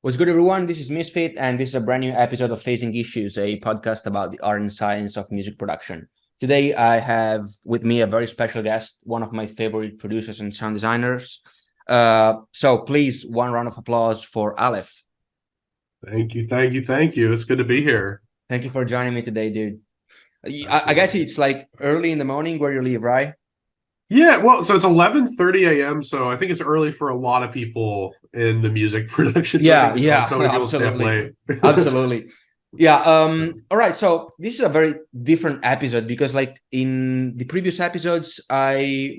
What's good, everyone? This is Misfit, and this is a brand new episode of Facing Issues, a podcast about the art and science of music production. Today, I have with me a very special guest, one of my favorite producers and sound designers. So please, one round of applause for ALEPH. Thank you. It's good to be here. Thank you for joining me today, dude. I guess Absolutely. it's like early in the morning where you live, right? Yeah, well, so it's 11:30 a.m., so I think it's early for a lot of people in the music production Yeah, thing. yeah, So many people stay up absolutely. late. Absolutely. Yeah, all right. So this is a very different episode because like in the previous episodes, I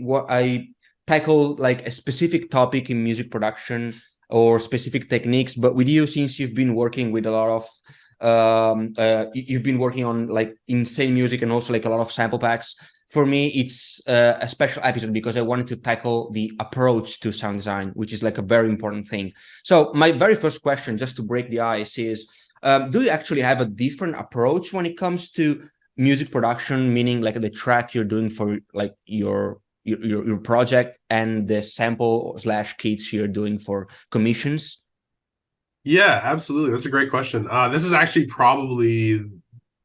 tackled like a specific topic in music production or specific techniques, but with you, since you've been working with a lot of you've been working on like insane music and also like a lot of sample packs. For me, it's a special episode because I wanted to tackle the approach to sound design, which is like a very important thing. So my very first question, just to break the ice, is do you actually have a different approach when it comes to music production, meaning like the track you're doing for like your project and the sample slash kits you're doing for commissions? Yeah, absolutely. That's a great question. This is actually probably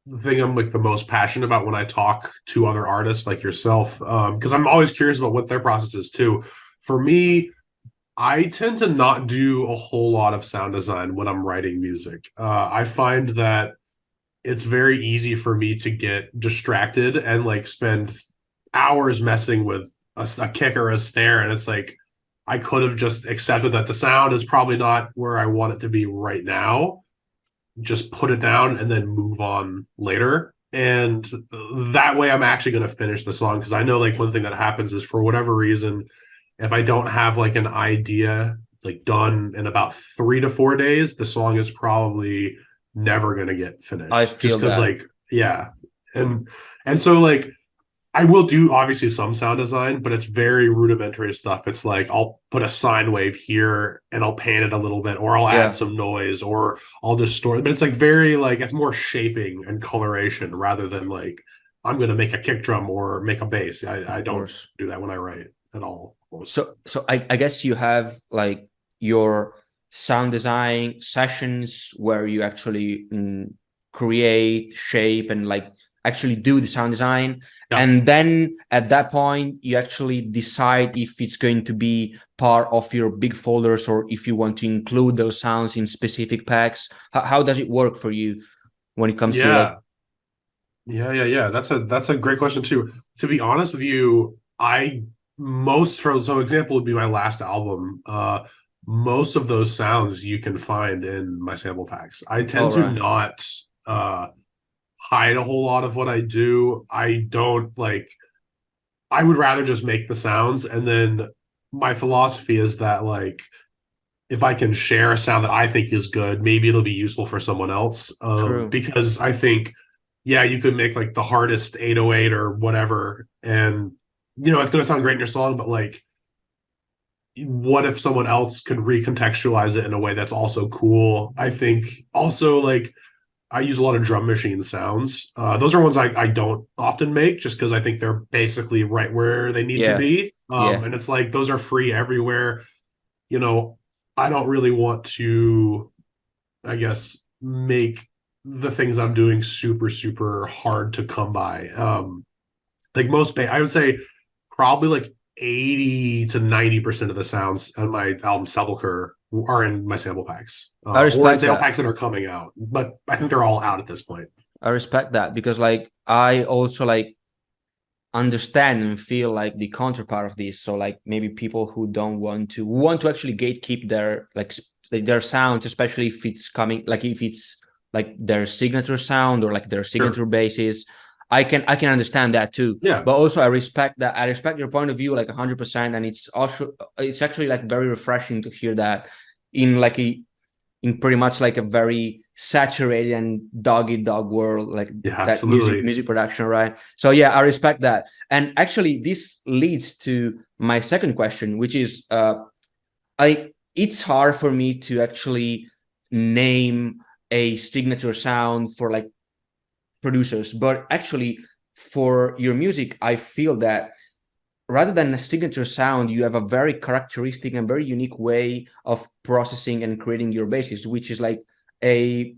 the thing I'm like the most passionate about when I talk to other artists like yourself, because I'm always curious about what their process is too. For me, I tend to not do a whole lot of sound design when I'm writing music. I find that it's very easy for me to get distracted and like spend hours messing with a kick or a snare. And it's like, I could have just accepted that the sound is probably not where I want it to be right now, just put it down and then move on later. And that way I'm actually going to finish the song. Cause I know like one thing that happens is for whatever reason, if I don't have like an idea like done in about 3 to 4 days, the song is probably never gonna get I finished. Just feel because that. like yeah. And so like I will do obviously some sound design, but it's very rudimentary stuff. It's like I'll put a sine wave here and I'll pan it a little bit, or I'll add Yeah, some noise, or I'll distort. But it's like very like it's more shaping and coloration rather than like I'm gonna make a kick drum or make a bass. I of don't course. do that when I write at all. Almost. So I guess you have like your sound design sessions where you actually create, shape, and like actually do the sound design. Yeah. And then at that point, you actually decide if it's going to be part of your big folders or if you want to include those sounds in specific packs. How does it work for you when it comes to like, Yeah. Yeah. That's a great question too. To be honest with you, I most for so example would be my last album. Most of those sounds you can find in my sample packs. I all tend to right, not hide a whole lot of what I do. I don't like I would rather just make the sounds and then my philosophy is that like if I can share a sound that I think is good, maybe it'll be useful for someone else. true. Because I think, yeah, you could make like the hardest 808 or whatever, and it's going to sound great in your song, but like, what if someone else could recontextualize it in a way that's also cool? I think also like I use a lot of drum machine sounds. Those are ones I don't often make just because I think they're basically right where they need to Yeah, be. yeah. And it's like those are free everywhere. You know, I don't really want to, I guess, make the things I'm doing super, super hard to come by. Like I would say probably like 80 to 90% of the sounds on my album Sepulcher are in my sample packs I or in respect sample that. packs that are coming out. But I think they're all out at this point. I respect that because like I also like understand and feel like the counterpart of this. So like maybe people who don't want to actually gatekeep their like their sounds, especially if it's coming like if it's like their signature sound or like their Sure. signature bases. I can understand that too. Yeah. But also I respect that. I respect your point of view like 100%. And it's actually like very refreshing to hear that in like in pretty much like a very saturated and dog eat dog world like Yeah, that music absolutely. music production, right? So yeah, I respect that. And actually this leads to my second question, which is I it's hard for me to actually name a signature sound for like producers, but actually for your music I feel that rather than a signature sound, you have a very characteristic and very unique way of processing and creating your basses, which is like a,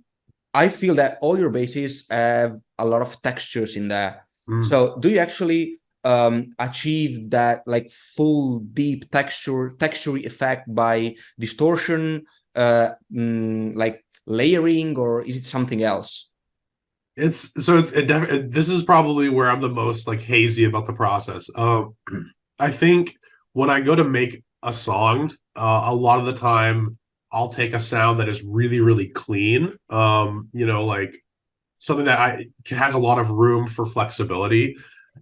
I feel that all your basses have a lot of textures in there. Mm. So do you actually achieve that like full deep texture effect by distortion, like layering, or is it something else? This is probably where I'm the most like hazy about the process. I think when I go to make a song, a lot of the time I'll take a sound that is really, really clean. Like something that I has a lot of room for flexibility,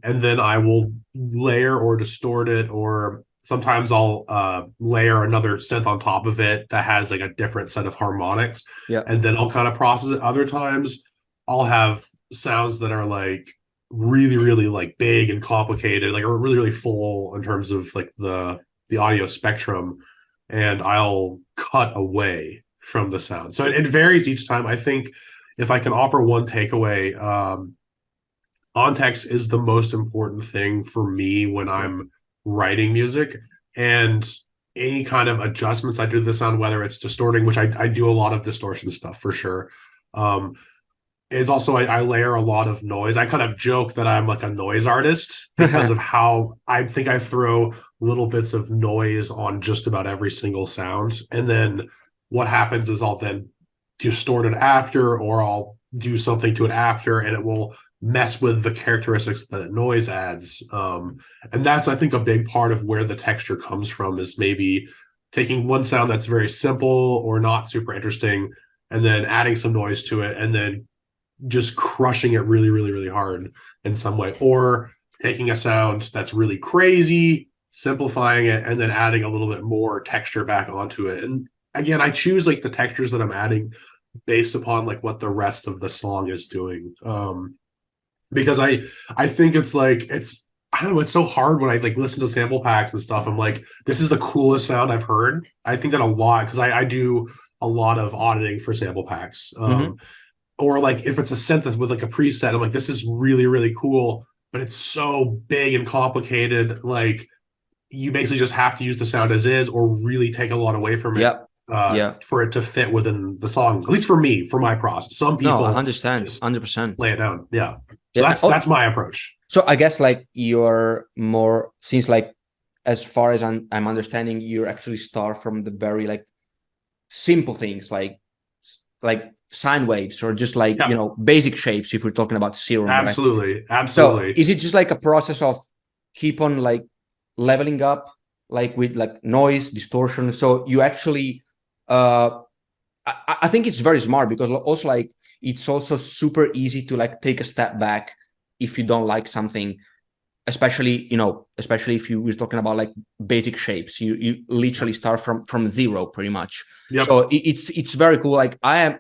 and then I will layer or distort it, or sometimes I'll layer another synth on top of it that has like a different set of harmonics, Yeah. and then I'll kind of process it. Other times I'll have sounds that are like really, really like big and complicated, like are really, really full in terms of like the audio spectrum, and I'll cut away from the sound. So it varies each time. I think if I can offer one takeaway, context is the most important thing for me when I'm writing music. And any kind of adjustments I do to the sound, whether it's distorting, which I do a lot of distortion stuff for sure. Um, is also I layer a lot of noise. I kind of joke that I'm like a noise artist because of how I think I throw little bits of noise on just about every single sound. And then what happens is I'll then distort it after, or I'll do something to it after, and it will mess with the characteristics that noise adds. And that's, I think, a big part of where the texture comes from, is maybe taking one sound that's very simple or not super interesting, and then adding some noise to it, and then just crushing it really, really, really hard in some way, or taking a sound that's really crazy, simplifying it, and then adding a little bit more texture back onto it. And again, I choose like the textures that I'm adding based upon like what the rest of the song is doing. Because I think it's like I don't know, it's so hard when I like listen to sample packs and stuff. I'm like, this is the coolest sound I've heard. I think that a lot because I do a lot of auditing for sample packs. Mm-hmm. Or like if it's a synth with like a preset, I'm like, this is really, really cool, but it's so big and complicated. Like you basically just have to use the sound as is, or really take a lot away from it Yeah. Yeah. for it to fit within the song. At least for me, for my process. Some No, people 100%, just 100%. lay it down. Yeah. So Yeah. that's my approach. So I guess like you're more, since like as far as I'm understanding, you actually start from the very like simple things like sine waves, or just like, Yeah. basic shapes if we're talking about serum, right? Absolutely. So Absolutely. is it just like a process of keep on like leveling up, like with like noise distortion? So you actually I think it's very smart, because also like it's also super easy to like take a step back if you don't like something, especially if you were talking about like basic shapes. You literally start from zero pretty much. Yep. So it's very cool. Like I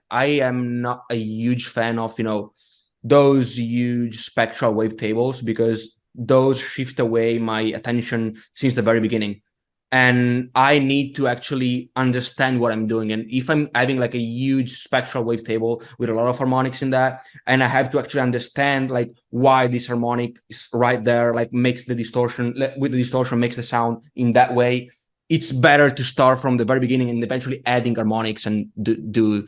am not a huge fan of those huge spectral wavetables, because those shift away my attention since the very beginning, and I need to actually understand what I'm doing. And if I'm having like a huge spectral wavetable with a lot of harmonics in that, and I have to actually understand like why this harmonic is right there, like makes the distortion, with the distortion makes the sound in that way, it's better to start from the very beginning and eventually adding harmonics and do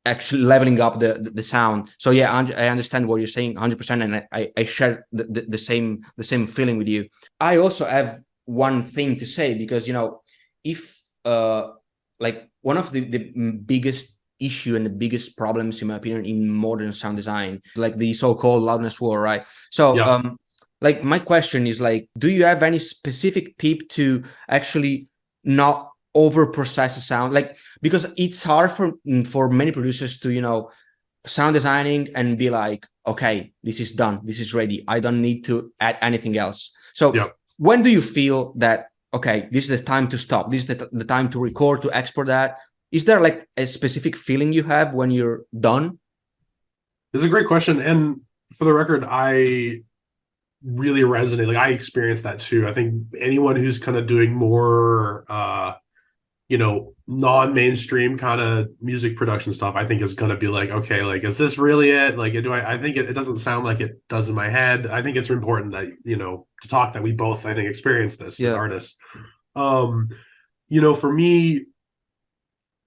actually leveling up the sound. So yeah, I understand what you're saying 100%, and I share the same feeling with you. I also have one thing to say, because if like one of the biggest issue and the biggest problems, in my opinion, in modern sound design, like the so-called loudness war, right? So Yeah. like my question is like, do you have any specific tip to actually not over process a sound, like, because it's hard for many producers to sound designing and be like, okay, this is done, this is ready, I don't need to add anything else. So Yep. when do you feel that, okay, this is the time to stop, this is the time to record, to export that? Is there like a specific feeling you have when you're done? This is a great question. And for the record, I really resonate. Like I experienced that too. I think anyone who's kind of doing more non-mainstream kind of music production stuff, I think is going to be like, okay, like, is this really it? Like, I think it doesn't sound like it does in my head. I think it's important that, to talk that we both, I think, experience this as Yeah. artists. Um, for me,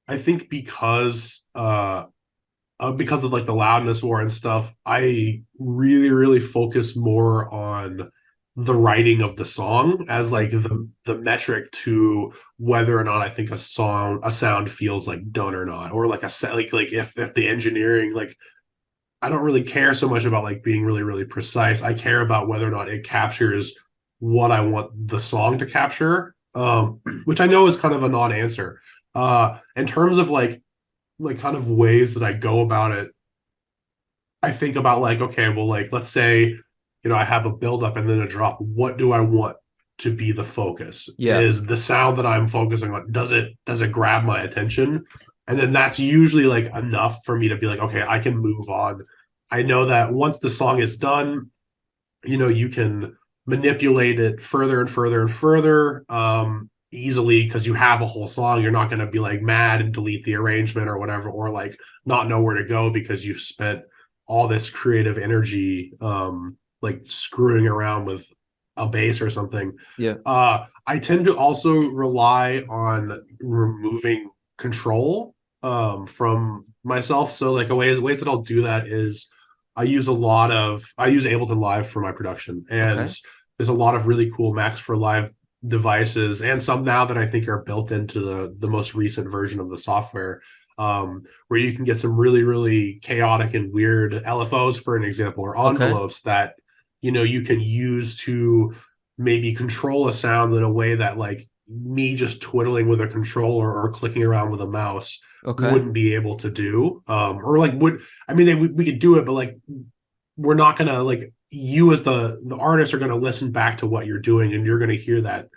I think because of like the loudness war and stuff, I really, really focus more on the writing of the song as like the metric to whether or not I think a sound feels like done or not, or like like if the engineering, like, I don't really care so much about like being really, really precise. I care about whether or not it captures what I want the song to capture, which I know is kind of a non-answer. In terms of like kind of ways that I go about it, I think about like, okay, well, like, let's say, I have a buildup and then a drop. What do I want to be the focus? Yeah. Is the sound that I'm focusing on, does it grab my attention? And then that's usually like enough for me to be like, okay, I can move on. I know that once the song is done, you can manipulate it further and further and further, easily, because you have a whole song. You're not going to be like mad and delete the arrangement or whatever, or like not know where to go because you've spent all this creative energy, like screwing around with a bass or something. Yeah. I tend to also rely on removing control, from myself. So like ways that I'll do that is I use Ableton Live for my production, and Okay. there's a lot of really cool Max for Live devices, and some now that I think are built into the most recent version of the software, where you can get some really, really chaotic and weird LFOs, for an example, or Okay. envelopes that you can use to maybe control a sound in a way that like me just twiddling with a controller or clicking around with a mouse Okay. wouldn't be able to do. Or like we could do it, but like we're not gonna, like, you as the artist are gonna listen back to what you're doing, and you're gonna hear that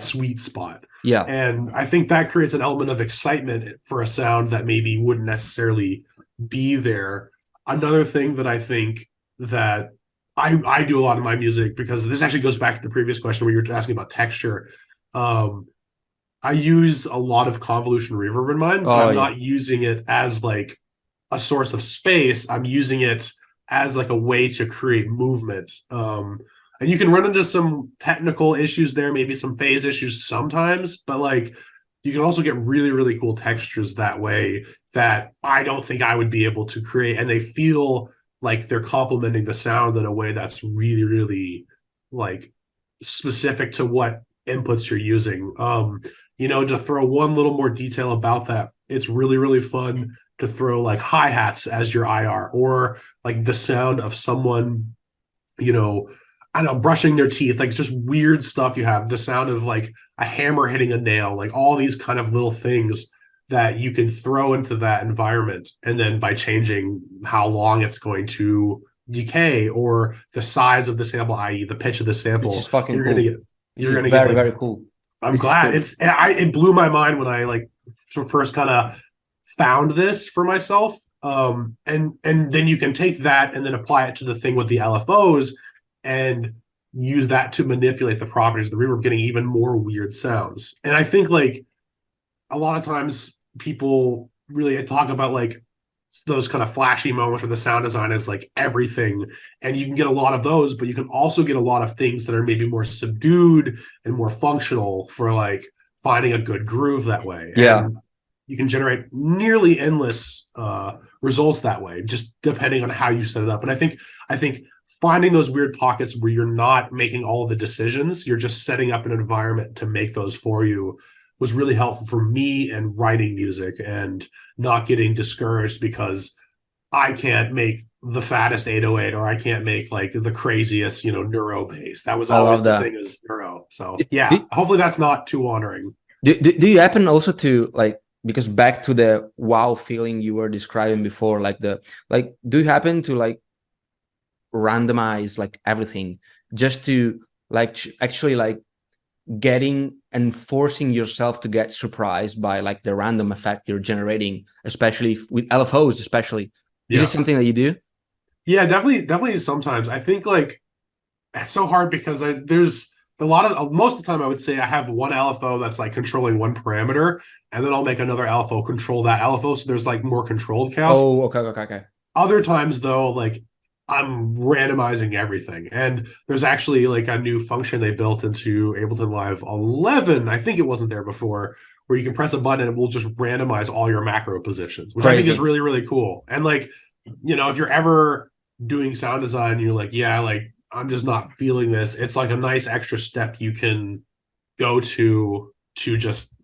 sweet spot. Yeah. And I think that creates an element of excitement for a sound that maybe wouldn't necessarily be there. Another thing that I think that I do a lot in my music, because this actually goes back to the previous question where you were asking about texture. Um, I use a lot of convolution reverb in mine, but Oh I'm yeah. not using it as like a source of space. I'm using it as like a way to create movement. And you can run into some technical issues there, maybe some phase issues sometimes, but like you can also get really, really cool textures that way that I don't think I would be able to create. And they feel like they're complementing the sound in a way that's really, really like specific to what inputs you're using. To throw one little more detail about that, it's really, really fun to throw like hi-hats as your IR, or like the sound of someone, I don't know, brushing their teeth, like just weird stuff. You have the sound of like a hammer hitting a nail, like all these kind of little things that you can throw into that environment. And then by changing how long it's going to decay, or the size of the sample, i.e. the pitch of the This sample, is fucking you're gonna cool. get This you're is gonna get very, like, very cool. I'm This is glad. cool. It blew my mind when I like first kind of found this for myself. And then you can take that and then apply it to the thing with the LFOs and use that to manipulate the properties of the reverb, getting even more weird sounds. And I think like a lot of times people really talk about like those kind of flashy moments where the sound design is like everything, and you can get a lot of those, but you can also get a lot of things that are maybe more subdued and more functional for like finding a good groove that way. Yeah. And you can generate nearly endless results that way, just depending on how you set it up. And I think finding those weird pockets where you're not making all of the decisions, you're just setting up an environment to make those for you, was really helpful for me and writing music, and not getting discouraged because I can't make the fattest 808, or I can't make like the craziest, neuro bass. That was I always love the that. thing, is neuro. So Do, yeah, hopefully that's not too honoring. do you happen also to like, because back to the wow feeling you were describing before, like do you happen to like randomize like everything just to like actually like getting and forcing yourself to get surprised by like the random effect you're generating, especially with LFOs, especially? Is this Yeah. something that you do? Yeah, definitely sometimes. I think like it's so hard because there's most of the time I would say I have one LFO that's like controlling one parameter, and then I'll make another LFO control that LFO, so there's like more controlled chaos. Oh, okay. Other times though, like I'm randomizing everything. And there's actually like a new function they built into Ableton Live 11. I think it wasn't there before, where you can press a button and it will just randomize all your macro positions, which I think is Crazy. really, really cool. And like, if you're ever doing sound design, you're like, yeah, like I'm just not feeling this. It's like a nice extra step you can go to just,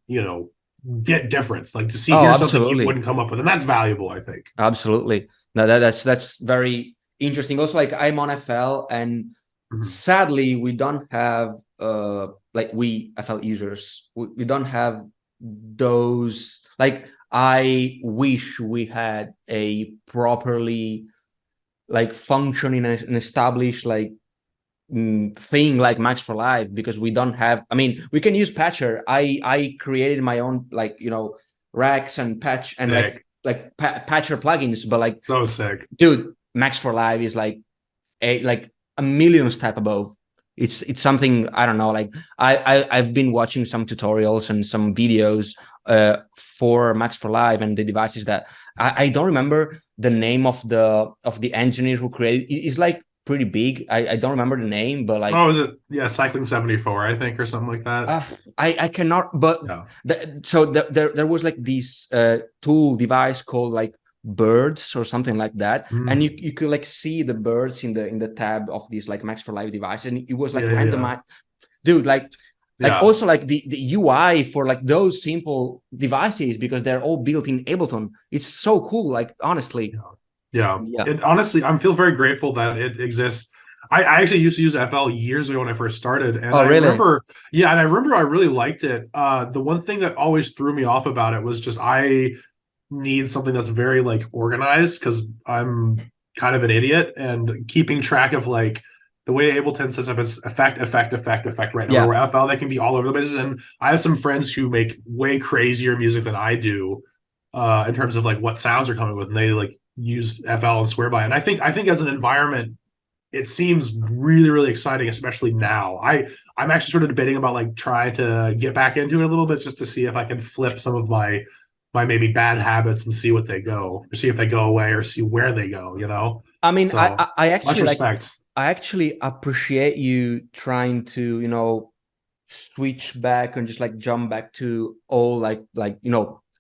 get difference, like to see Oh, here's something you absolutely. wouldn't come up with. And that's valuable, I think. Absolutely. No, that's very interesting. Also, like I'm on FL, and Mhm. sadly, we don't have like we FL users, we don't have those. Like I wish we had a properly like functioning and established like thing like Max for Live, because we don't have. I mean, we can use Patcher. I created my own like racks and patch and Sick. Patcher plugins, but like, So sick. dude, Max for Live is like a million step above. It's something I don't know. Like I've been watching some tutorials and some videos for Max for Live and the devices that I don't remember the name of the engineer who created. It's like pretty big. I don't remember the name, but like Oh, is it? Yeah, Cycling 74, I think, or something like that. I cannot. But Yeah. there was like this tool device called like birds or something like that, and Mm. you could like see the birds in the tab of this like Max for Live device, and it was like Yeah, yeah, random, yeah. dude. Like Yeah. also like the UI for like those simple devices, because they're all built in Ableton. It's so cool. Like honestly, Yeah. Yeah. yeah. It honestly, I feel very grateful that it exists. I actually used to use FL years ago when I first started, and Oh I really? remember, yeah, and I remember I really liked it. The one thing that always threw me off about it was just I need something that's very like organized because I'm kind of an idiot, and keeping track of like the way Ableton sets up its effect right now. Yeah. Where FL they can be all over the place, and I have some friends who make way crazier music than I do, in terms of like what sounds are coming with, and they like use FL and swear by it. And I think as an environment, it seems really really exciting, especially now. I'm actually sort of debating about like trying to get back into it a little bit just to see if I can flip some of my maybe bad habits and see what they go, or see if they go away, or see where they go. I mean, So I much actually like. respect. I actually appreciate you trying to, switch back and just like jump back to all like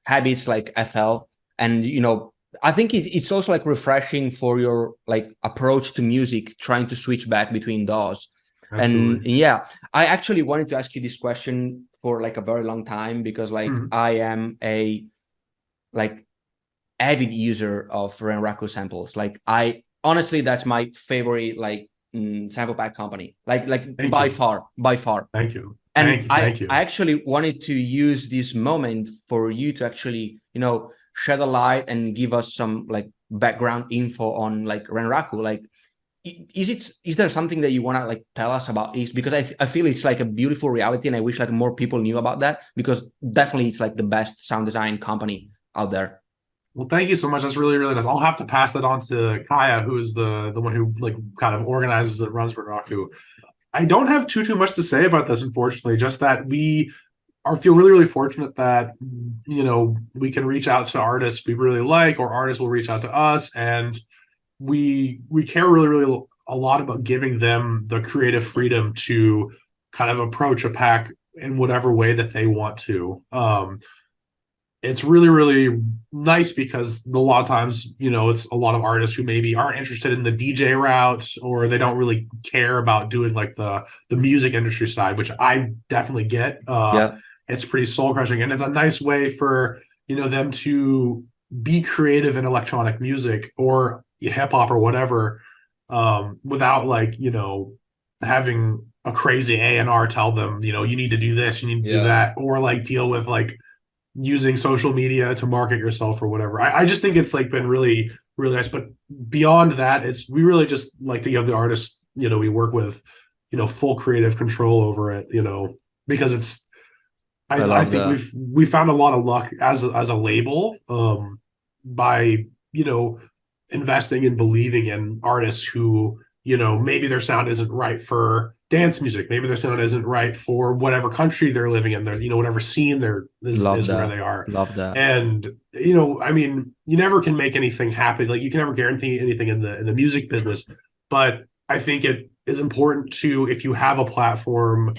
habits like FL. And I think it's also like refreshing for your like approach to music, trying to switch back between those. And Absolutely. yeah, I actually wanted to ask you this question for like a very long time, because like Mhm. I am a like avid user of Renraku samples. Like I honestly, that's my favorite like sample pack company. Like Thank by you. far, by far. Thank you. Thank And you. I Thank you. I actually wanted to use this moment for you to actually shed a light and give us some like background info on like Renraku. Like is there something that you want to like tell us about this? Because I feel it's like a beautiful reality, and I wish like more people knew about that, because definitely it's like the best sound design company out there. Well, thank you so much. That's really, really nice. I'll have to pass that on to Kaya, who is the one who like kind of organizes it, runs Raku. I don't have too much to say about this, unfortunately. Just that we are feel really, really fortunate that we can reach out to artists we really like, or artists will reach out to us, and we care really, really a lot about giving them the creative freedom to kind of approach a pack in whatever way that they want to. It's really really nice because a lot of times it's a lot of artists who maybe aren't interested in the DJ route, or they don't really care about doing like the music industry side, which I definitely get. Yeah. It's pretty soul crushing, and it's a nice way for them to be creative in electronic music or hip hop or whatever, without like having a crazy A&R tell them you need to do this, you need to do Yeah. that, or like deal with like using social media to market yourself or whatever. I just think it's like been really, really nice. But beyond that, we really just like to give the artists, we work with, full creative control over it, because I I love think that. we found a lot of luck as a label, by, investing and believing in artists who, maybe their sound isn't right for dance music. Maybe their sound isn't right for whatever country they're living in. There's, whatever scene there Love is where that. they are. Love that. And I mean, you never can make anything happen. Like you can never guarantee anything in the music business, but I think it is important to, if you have a platform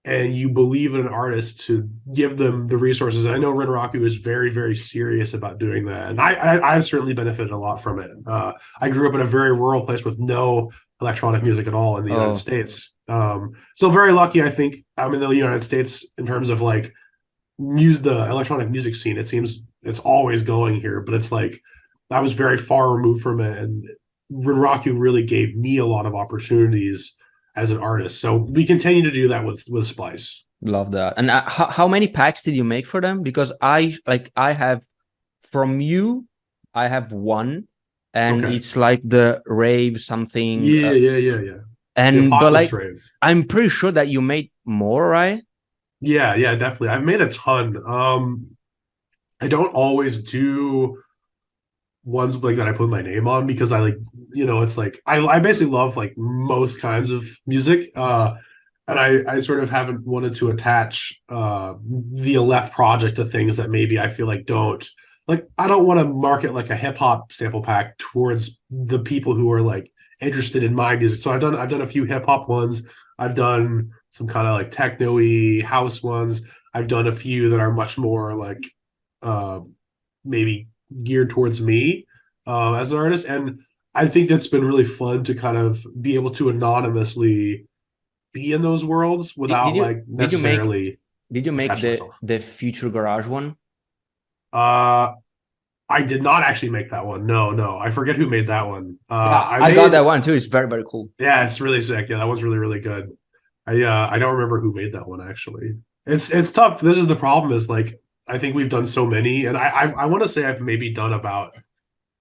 and you believe in an artist, to give them the resources. I know Renraku is very, very serious about doing that, and I've certainly benefited a lot from it. I grew up in a very rural place with no electronic music at all in the United Oh, States. So very lucky, I think. I'm in the United States in terms of like the electronic music scene. It seems it's always going here, but it's like I was very far removed from it, and Renraku really gave me a lot of opportunities as an artist. So we continue to do that with Splice. love that. And how many packs did you make for them? Because I have from you, I have one, and Okay. it's like the rave something. Yeah. The And but Apocalypse like Rave. I'm pretty sure that you made more, right? Yeah, definitely. I've made a ton. I don't always do ones like that I put my name on because I like, it's like I basically love like most kinds of music. And I sort of haven't wanted to attach the ALEPH project to things that maybe I feel like don't, like I don't want to market like a hip hop sample pack towards the people who are like interested in my music. So I've done a few hip hop ones. I've done some kind of like techno-y house ones. I've done a few that are much more like uh, maybe geared towards me as an artist, and I think that's been really fun to kind of be able to anonymously be in those worlds Did, did without you like did you make necessarily did you make attach myself. the future garage one? Uh, I did not actually make that one. No, I forget who made that one. Yeah, I I got made, that one too. It's very, very cool. yeah, it's really sick. Yeah, that one's really really good. I don't remember who made that one actually. It's tough. This is the problem. Is like I think we've done so many, and I want to say I've maybe done about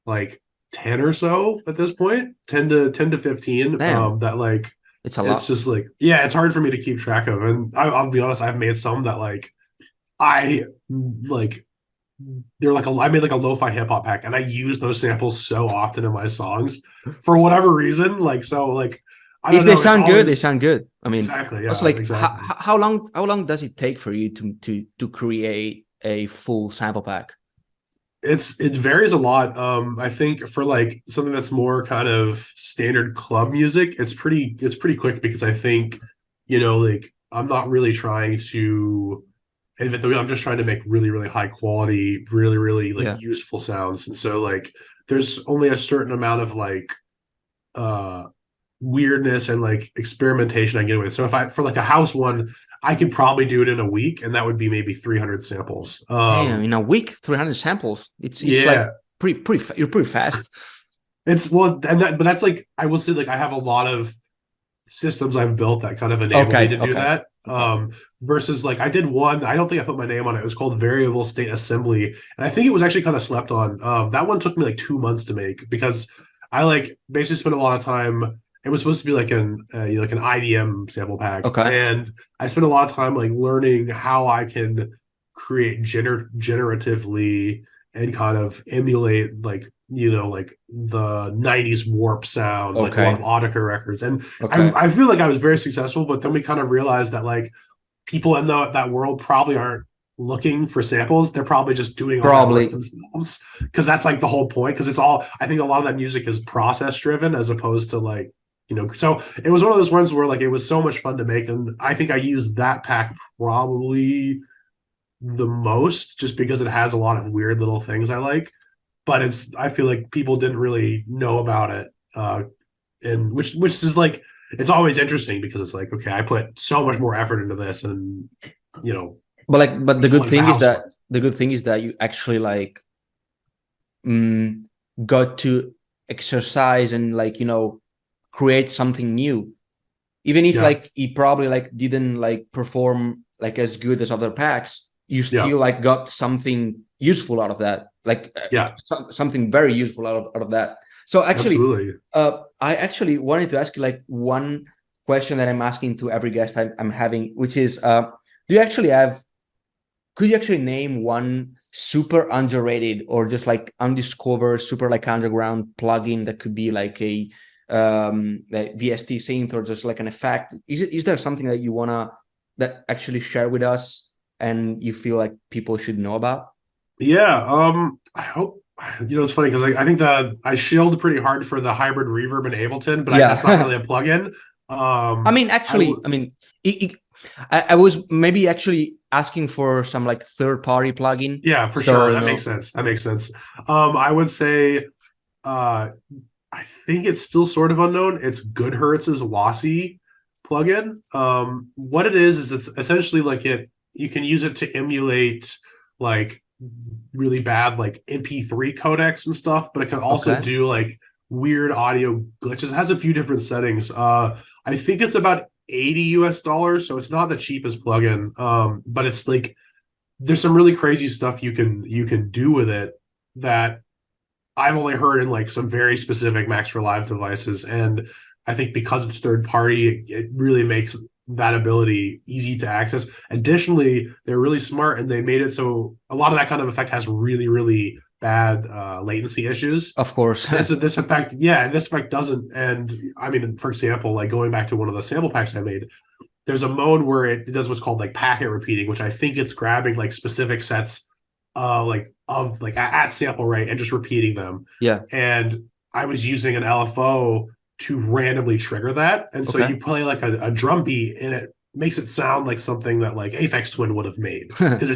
like 10 or so at this point, 10 to 15. Damn, That like it's a it's lot. just like, yeah, it's hard for me to keep track of. And I'll be honest, I've made some that like I like they're like I made like a lo-fi hip hop pack, and I use those samples so often in my songs for whatever reason. Like so, like I If don't they know. It's sound good, they always sound good. I mean, exactly, also yeah, like exactly. how long does it take for you to create a full sample pack? It varies a lot. I think for like something that's more kind of standard club music, it's pretty quick because I think, like I'm not really trying to invent I'm just trying to make really, really high quality, really, really like Yeah. useful sounds. And so like there's only a certain amount of like uh weirdness and like experimentation I get with. So if I for like a house one, I could probably do it in a week, and that would be maybe 300 samples. Damn, in a week, 300 samples. It's like Yeah, you're pretty fast. it's well, but that's like I will say like I have a lot of systems I've built that kind of enable me Okay, to do okay, that. okay. Versus like I did one, I don't think I put my name on it. It was called Variable State Assembly, and I think it was actually kind of slept on. That one took me like 2 months to make because I like basically spent a lot of time. It was supposed to be like an IDM sample pack, Okay. and I spent a lot of time like learning how I can create generatively and kind of emulate like like the 90s warp sound, like a lot of Okay. Audica records. And Okay. I feel like I was very successful, but then we kind of realized that like people in that world probably aren't looking for samples. They're probably just doing all that work Probably. themselves because that's like the whole point. Because it's all, I think a lot of that music is process driven as opposed to like, so it was one of those ones where like it was so much fun to make. And I think I used that pack probably the most just because it has a lot of weird little things I like. But I feel like people didn't really know about it. And which is like it's always interesting because it's like, okay, I put so much more effort into this, and you know, But the people good like the thing is house that one. you actually like mm, got to exercise and like create something new. Even if Yeah, like he probably like didn't like perform like as good as other packs, you yeah, still like got something useful out of that, like yeah, something very useful out of that. So actually, absolutely. I actually wanted to ask you like one question that I'm asking to every guest I'm having, which is, do you actually have? Could you actually name one super underrated or just like undiscovered, super like underground plugin that could be like a like VST synth or just like an effect? Is there something that you wanna that actually share with us and you feel like people should know about? Yeah, I hope it's funny because I think that I shilled pretty hard for the hybrid reverb in Ableton, but that's not really Yeah. a plugin. I mean, actually, I mean, I was maybe actually asking for some like third-party plugin. Yeah, for So, sure. That makes sense. That makes sense. I would say uh I think it's still sort of unknown. It's Goodhertz's Lossy plugin. What it is it's essentially like you can use it to emulate like really bad like MP3 codecs and stuff, but it can also okay. do like weird audio glitches. It has a few different settings. I think it's about $80, so it's not the cheapest plugin. But it's like there's some really crazy stuff you can do with it that I've only heard in like some very specific Max for Live devices. And I think because it's third party, it really makes that ability easy to access. Additionally, they're really smart and they made it so a lot of that kind of effect has really, really bad latency issues. Of course. This effect, yeah, this effect doesn't. And I mean, for example, like going back to one of the sample packs I made, there's a mode where it does what's called like packet repeating, which I think it's grabbing like specific sets like of like at sample rate and just repeating them. Yeah. And I was using an LFO to randomly trigger that. And so Okay. you play like a drum beat and it makes it sound like something that like Aphex Twin would have made. Because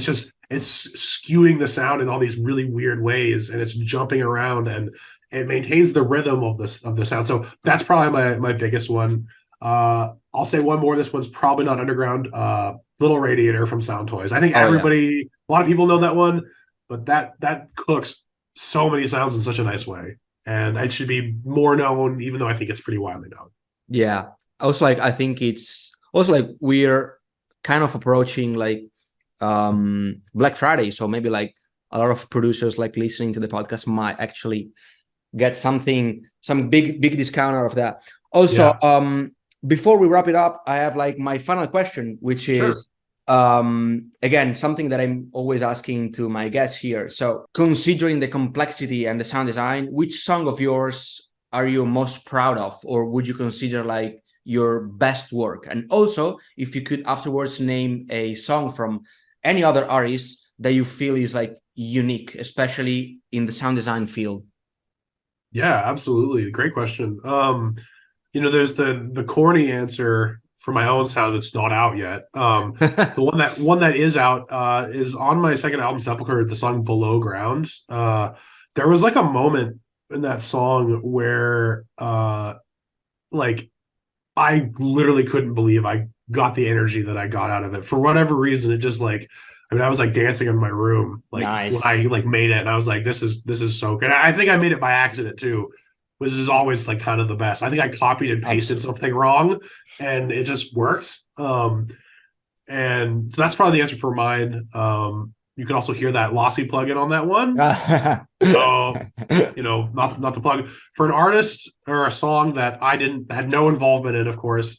it's skewing the sound in all these really weird ways and it's jumping around and it maintains the rhythm of the sound. So that's probably my biggest one. I'll say one more. This one's probably not underground. Little Radiator from Sound Toys. I think Oh yeah. a lot of people know that one, but that cooks so many sounds in such a nice way, and it should be more known, even though I think it's pretty widely known. Yeah. Also, like I think it's also like we're kind of approaching like Black Friday, so maybe like a lot of producers like listening to the podcast might actually get some big discount out of that. Also, Yeah, before we wrap it up, I have like my final question, which sure. is again something that I'm always asking to my guests here. So, considering the complexity and the sound design, which song of yours are you most proud of, or would you consider like your best work? And also, if you could afterwards name a song from any other artist that you feel is like unique, especially in the sound design field. Yeah, absolutely. Great question. There's the corny answer for my own sound that's not out yet. The one that is out is on my second album, Sepulchre, the song Below Ground. There was like a moment in that song where like I literally couldn't believe I got the energy that I got out of it. For whatever reason, it just like I mean, I was like dancing in my room, like when I Nice. like made it, and I was like, this is so good. I think I made it by accident too, which is always like kind of the best. I think I copied and pasted Absolutely. something wrong, and it just worked. And so that's probably the answer for mine. You can also hear that Lossy plugin on that one. So not the plug for an artist or a song that I didn't had no involvement in, of course.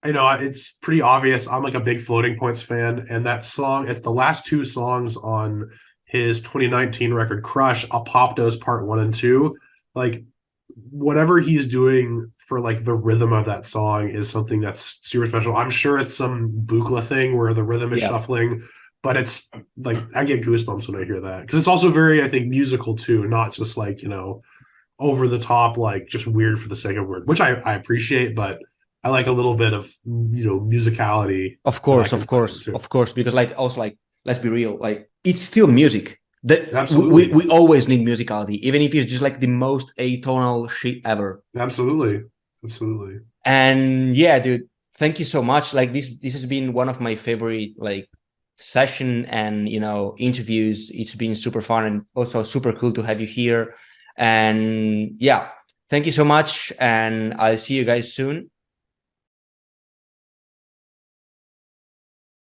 It's pretty obvious. I'm like a big Floating Points fan, and that song, it's the last two songs on his 2019 record, Crush, Apoptos Part 1 and 2. Like, whatever he's doing for like the rhythm of that song is something that's super special. I'm sure it's some Buchla thing where the rhythm is Yeah. shuffling, but it's like I get goosebumps when I hear that because it's also very, I think, musical too, not just like over the top, like just weird for the sake of word, which I appreciate, but I like a little bit of musicality Of that I course, can of find in course, it too. of course, because like also like let's be real, like it's still music. That Absolutely, we always need musicality, even if it's just like the most atonal shit ever. absolutely, absolutely. And yeah, dude, thank you so much. Like this has been one of my favorite like session and interviews. It's been super fun and also super cool to have you here. And yeah, thank you so much. And I'll see you guys soon.